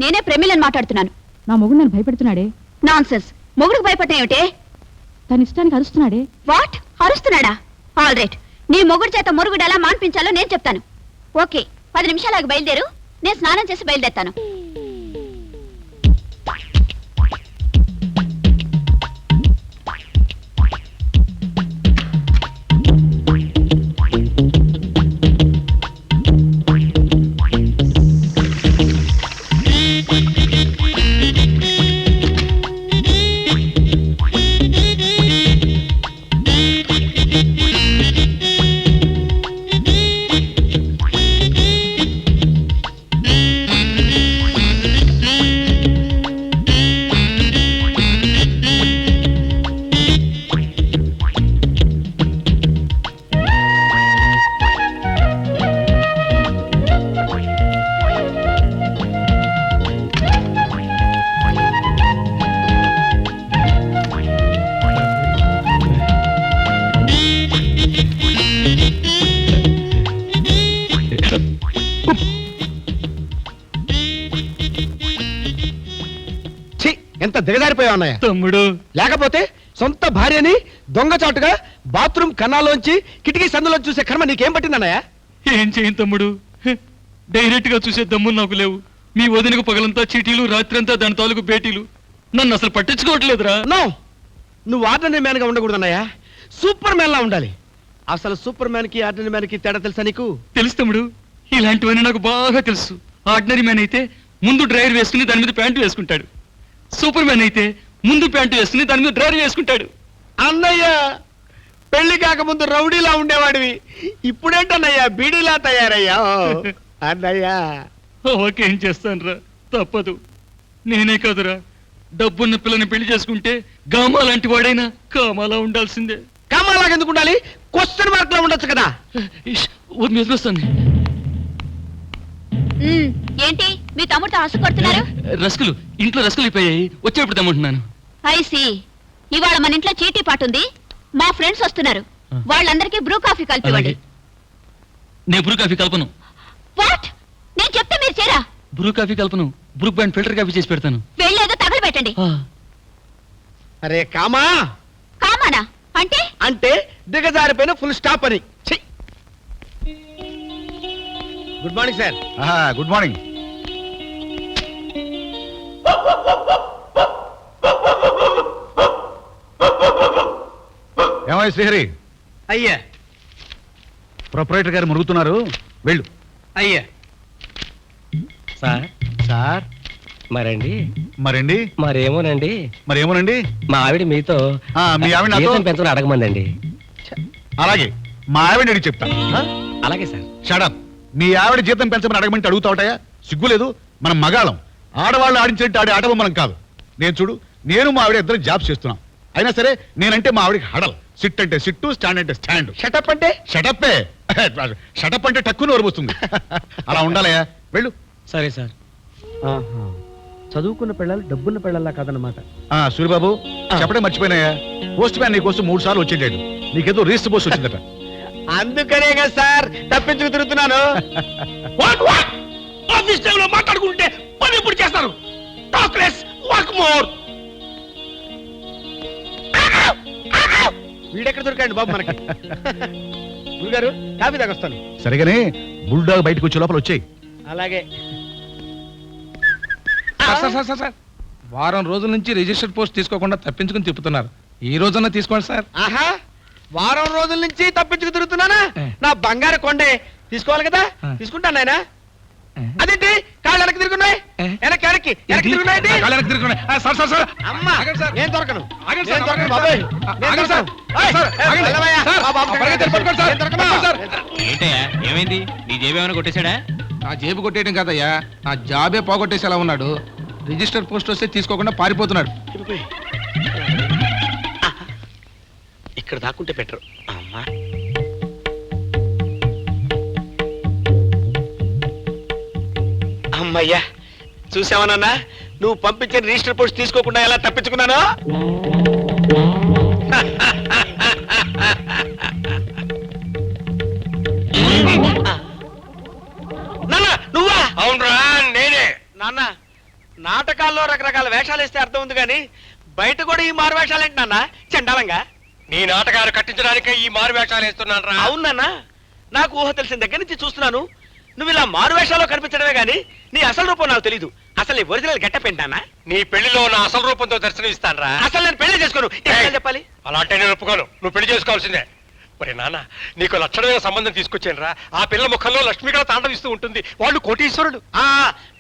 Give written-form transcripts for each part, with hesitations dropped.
నేనే ప్రేమిలని మాట్లాడుతున్నాను. నా మొగుడు నన్ను భయపెడుతున్నాడే. నాన్సెన్స్. మొగుడికి భయపడటం ఏమిటే? తన ఇష్టానికి అరుస్తున్నాడే. వాట్? అరుస్తున్నాడా? ఆల్ రైట్, నీ మొగుడు చేత మురుగుడు ఎలా మాన్పించాలో నేను చెప్తాను. ఓకే, 10 నిమిషాలకు బయలుదేరు. నేను స్నానం చేసి బయలుదేరుతాను. ఎంత దిగజారిపోయా ఉన్నాయా తమ్ముడు? లేకపోతే సొంత భార్యని దొంగచాటుగా బాత్రూమ్ కన్నాలోంచి కిటికీ సందులో చూసే కర్మ నీకేం పట్టిందన్నయ్యా? ఏం చేయను తమ్ముడు, డైరెక్ట్ గా చూసే దమ్ములు నాకు లేవు. మీ వదినకు పగలంతా చీటీలు, రాత్రంతా దాని తాలూకు భేటీలు. నన్ను అసలు పట్టించుకోవట్లేదురా. నో, నువ్వు ఆర్డినరీ మ్యాన్ గా ఉండకూడదన్నయ్యా, సూపర్ మ్యాన్ లా ఉండాలి. అసలు సూపర్ మ్యాన్ కి ఆర్డినరీ మ్యాన్ కి తేడా తెలుసా నీకు? తెలుసు తమ్ముడు, ఇలాంటివన్నీ నాకు బాగా తెలుసు. ఆర్డినరీ మ్యాన్ అయితే ముందు డ్రైవర్ వేసుకుని దాని మీద ప్యాంటు వేసుకుంటాడు. సూపర్ మ్యాన్ అయితే ముందు ప్యాంటు వేసుకుని దాని మీద డ్రైవర్ వేసుకుంటాడు. అన్నయ్య, పెళ్లి కాకముందు రౌడీలా ఉండేవాడివి, ఇప్పుడేంటన్నయ్యా బీడీలా తయారయ్యా అన్నయ్యా. ఓకే, ఏం చేస్తాను రా, తప్పదు. నేనే కాదురా, డబ్బున్న పిల్లని పెళ్లి చేసుకుంటే గామా లాంటి వాడైనా కామాలా ఉండాల్సిందే. కామాలాగా ఎందుకు ఉండాలి? క్వశ్చన్ మార్క్ లో ఉండొచ్చు కదా. వస్తాను. ఏంటి మీ తమ్ముడితో హసు కొడుతున్నారు? రస్కులు ఇంట్లో రస్కులు అయిపోయాయి, వచ్చేప్పుడు తెమ్మంటున్నాను. ఐసి, ఇవాళ మన ఇంట్లో చీటీ పాటు ఉంది. మా ఫ్రెండ్స్ వస్తున్నారు, వాళ్ళందరికీ బ్రూ కాఫీ కలిపివ్వండి. నేను బ్రూ కాఫీ కల్పను. వాట్? నేను చెప్తే మీరు చేరా? బ్రూ కాఫీ కల్పను, బ్రూ బ్యాండ్ ఫిల్టర్ కాఫీ చేసి పెడతాను. వెళ్ళేదో తగలు పెట్టండి. అరే కామా. కామానా అంటే? అంటే దిగజారిపోయిన ఫుల్ స్టాప్ అని. Good morning sir. Good morning. ఏమయ్య శ్రీహరి? అయ్యా. ప్రొపరేటర్ గారు మురుగుతున్నారు, వెళ్ళు. అయ్యా. సార్ సార్ మరండి మరండి మరేమోనండి మా ఆవిడ మీతో మీ ఆవిడ నాతో జీతం పెంచమని అడగమందండి. అలాగే మా ఆవిడ అడిగి చెప్తా. అలాగే సార్. షడప్. మీ ఆవిడ జీతం పెంచమని అడగమంటే అడుగుతావుటాయా? సిగ్గులేదు? మనం మగాళం, ఆడవాళ్ళు ఆడించినట్టు ఆడే ఆడబొమ్మలం కాదు. నేను చూడు, నేను మా ఆవిడ ఇద్దరు జాబ్స్ చేస్తున్నాం. అయినా సరే నేనంటే మా ఆవిడకి హడల్. సిట్ అంటే సిట్టు, స్టాండ్ అంటే స్టాండ్. షటప్ అంటే షటప్పే. షటప్ అంటే టక్కు నోరు వస్తుంది. అలా ఉండాలయ్యా, వెళ్ళు. సరే సార్. చదువుకున్న పిల్లలు డబ్బున్న పిల్లల్లా కాదన్నమాట. సూరిబాబు, చెప్పడం మర్చిపోయినాయా, పోస్ట్ మ్యాన్ నీ కోసం 3 సార్లు వచ్చేటాడు. నీకేదో రీస్ట్ పోస్ట్ వచ్చిందట. అందుకనే కదా సార్ తప్పించుకు తిరుగుతున్నాను. ఆఫీస్ టైంలో మాట్లాడుకుంటే పని ఎప్పుడు చేస్తారు? Talk less, work more. వీడెక్కడ దొరికాడు బాబు మనకి? గురుగారు, కాఫీ తాగొస్తాను. సరిగానే బుల్డాగ్ బయటకు వచ్చే లోపల వచ్చాయి. అలాగే. సార్, వారం రోజుల నుంచి రిజిస్టర్ పోస్ట్ తీసుకోకుండా తప్పించుకుని తిప్పుతున్నారు. ఈ రోజన్నా తీసుకోండి సార్. ఆహా, వారం రోజుల నుంచి తప్పించుకు తిరుగుతున్నానా? నా బంగారు కొండే తీసుకోవాలి కదా, తీసుకుంటాను నాయనా. అదేంటి కాళ్ళు వెనక్కి తిరుగున్నాయి? వెనక్కి తిరుగున్నాయండి. అమ్మా, నేను దొరకను బాబాయ్. ఏమైంది? నీ జేబేమైనా కొట్టేశాడా? నా జేబు కొట్టేయడం కాదయ్యా, నా జాబే పోగొట్టేసేలా ఉన్నాడు. రిజిస్టర్ పోస్ట్ వస్తే తీసుకోకుండా పారిపోతున్నాడు. ఇక్కడ దాక్కుంటే బెటర్. అమ్మా, అమ్మయ్యా, చూసావా నాన్న, నువ్వు పంపించిన రిజిస్టర్ పోస్ట్ తీసుకోకుండా ఎలా తప్పించుకున్నాను? నాన్న, నువ్వా? అవునరా, నేనే. నాన్న, నాటకాల్లో రకరకాల వేషాలు వేస్తే అర్థం ఉంది కానీ బయట కూడా ఈ మారు వేషాలు ఏంటి నాన్న చండాలంగా. నీ నాటకాలు కట్టించడానికే ఈ మారు వేషాలు వేస్తున్నాను రా. అవునన్నా, నాకు ఊహ తెలిసిన దగ్గర నుంచి చూస్తున్నాను. నువ్వు ఇలా మారు వేషాల్లో కనిపించడమే గానీ నీ అసలు రూపం నాకు తెలీదు. అసలు నీ ఒరిజినల్ గెటప్ ఏంటన్నా? నీ పెళ్లిలో నా అసలు రూపంతో దర్శనం ఇస్తాను రా. అసలు నేను పెళ్లి చేసుకోను. ఏం చెప్పాలి? అలా అంటే నేను ఒప్పుకోను. నువ్వు పెళ్లి చేసుకోవాల్సిందే. మరి నాన్న, నీకు లక్షణమైన సంబంధం తీసుకొచ్చాను రా. ఆ పిల్ల ముఖంలో లక్ష్మిగా తాండవిస్తూ ఉంటుంది. వాళ్ళు కోటీశ్వరుడు. ఆ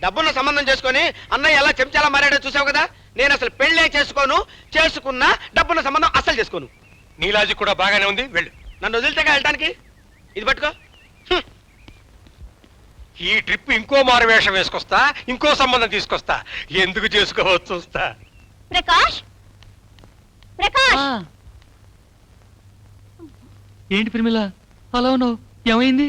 డబ్బున్న సంబంధం చేసుకొని అన్నయ్య ఎలా చెంచాలా మారాడో చూసావు కదా. నేను అసలు పెళ్ళే చేసుకోను, చేసుకున్నా డబ్బున్న సంబంధం అసలు చేసుకోను. నీ లాజిక్ కూడా బాగానే ఉంది. వెళ్ళు. నన్ను వదిలితేగా వెళ్ళటానికి. ఇది పట్టుకో. ఈ ట్రిప్ ఇంకో మారు వేషం వేసుకొస్తా, ఇంకో సంబంధం తీసుకొస్తా. ఎందుకు చేసుకోవచ్చు చూస్తా. ప్రకాష్, ప్రకాష్, ఏంటి ప్రమిళ అలా ఉన్నావు? ఏమైంది?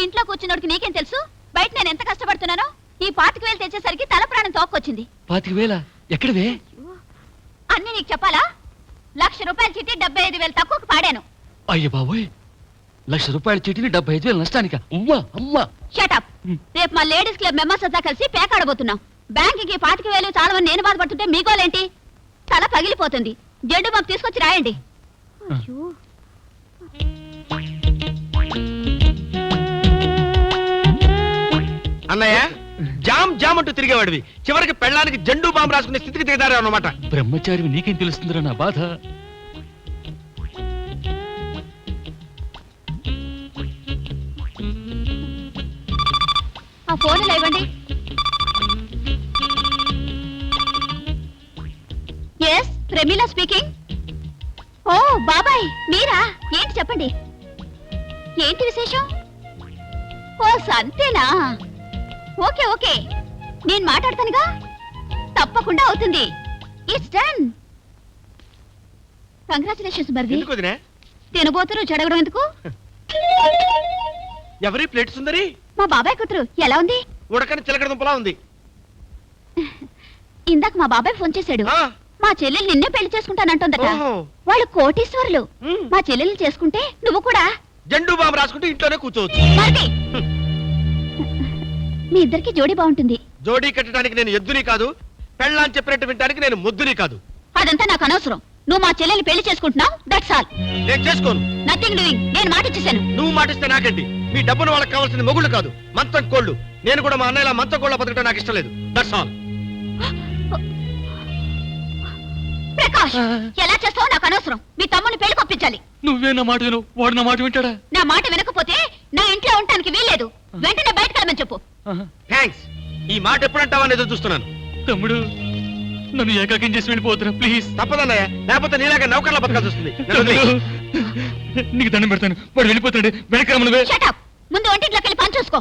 ఇంట్లో కూర్చున్నోడికి నీకేం తెలుసు? బయట నేను ఎంత కష్టపడుతున్నానో. ఈ 25,000 తెచ్చేసరికి తల ప్రాణం తోక్కొచ్చింది. 25,000? ఎక్కడవే? అన్ని నీకు చెప్పాలా? 1,00,000 రూపాయలు చిట్టి 75,000 తక్కువకు పాడాను. అయ్య బాబోయ్, 1,00,000 రూపాయల చీటిని 75,000 నష్టానిక? అమ్మా అమ్మా. షటప్. రేపు మా లేడీస్ క్లబ్ మెంబర్స్ అంతా కలిసి పేకాడబోతున్నాం. బ్యాంకుకి 25,000 చాలవని నేను బాధపడుతుంటే మీగోలేంటి? తల పగిలిపోతుంది. జెండు బాబు తీసుకొచ్చి రాయండి. అయ్యో. అన్నయ్య, జామ్ జామ్ అంటూ తిరిగేవాడివి చివరికి పెళ్ళానికి జెండు బాంబు రాసుకునే స్థితికి దిగదారు అన్నమాట. బ్రహ్మచారి నీకేం తెలుస్తుందిరా నా బాధ? ఆ ఫోన్ ఇవ్వండి. Yes, Pramila speaking. ఓ బాబాయ్, మీరా? ఏంటి చెప్పండి. ఏంటి విశేషం? ఓ సంతేనా? ఓకే ఓకే, నేను మాట్లాడతానుగా. తప్పకుండా అవుతుంది. It's done. కంగ్రాచులేషన్స్ బర్వి. ఎందుకు వదినా? తినబోతురు చెడగడం ఎందుకు? ఎవరి ప్లేట్ సుందరి? మా బాబాయ్ కూతురు. ఎలా ఉంది? ఉడకని చిలకడ దుంపలా ఉంది. ఇందాక మా బాబాయ్ ఫోన్ చేశాడు. ఆ, మా చెల్లెలు నిన్నే పెళ్లి చేసుకుంటానంటుందట. ఓహో. వాళ్ళు కోటీశ్వరులు. మ్. మా చెల్లెల్ని చేసుకుంటే నువ్వు కూడా జెండు బాంబు రాసుకుంటూ ఇంట్లోనే కూర్చోవచ్చు. మరిది. మీ ఇద్దరికి జోడీ బాగుంటుంది. జోడీ కట్టడానికి నేను ఎద్దుని కాదు, పెళ్ళాన్ని చెప్పినట్టు వినడానికి నేను ముద్దుని కాదు. అదంతా నాకు అనవసరం. నువ్వు మా చెల్లెల్ని పెళ్లి చేసుకుంటున్నావు, దట్స్ ఆల్. నేను చేసుకోను. Nothing doing. నేను మాట ఇచ్చేసాను. నువ్వు మాటిస్తే నాకండి. మీ డబ్బును వాళ్ళకి కావాల్సిన మొగుళ్ళు కాదు, మంచం కోళ్ళు. నేను కూడా మా అన్నయ్యలా మంచం కోళ్ళ బతకడం నాకు ఇష్టం లేదు. That's all. ప్రకాష్, ఎలా చేస్తావో నాకు అనవసరం. మీ తమ్ముని పెళ్లి కొప్పించాలి. నువ్వే నా మాట విను, వాడు నా మాట వింటాడా? నా మాట వినకపోతే నా ఇంట్లో ఉండటానికి వీల్లేదు. వెంటనే బయటకు వెళ్ళమని చెప్పు. థ్యాంక్స్. ఈ మాట ఎప్పుడంటావని ఎదురు చూస్తున్నాను. తమ్ముడు, నన్ను ఏకాకిం చేసి వెళ్ళిపోతున్నా ప్లీజ్. తప్పదన్నయ్య, లేకపోతే నీలాగా నౌకర్లా బతకాల్సి వస్తుంది. నన్ను వదిలేయ్. నీకు దండం పెడతాను. వాడు వెళ్ళిపోతాడు. వెనక రమ్మను. షటప్. ముందు వంటింట్లోకి వెళ్ళి పని చూసుకో.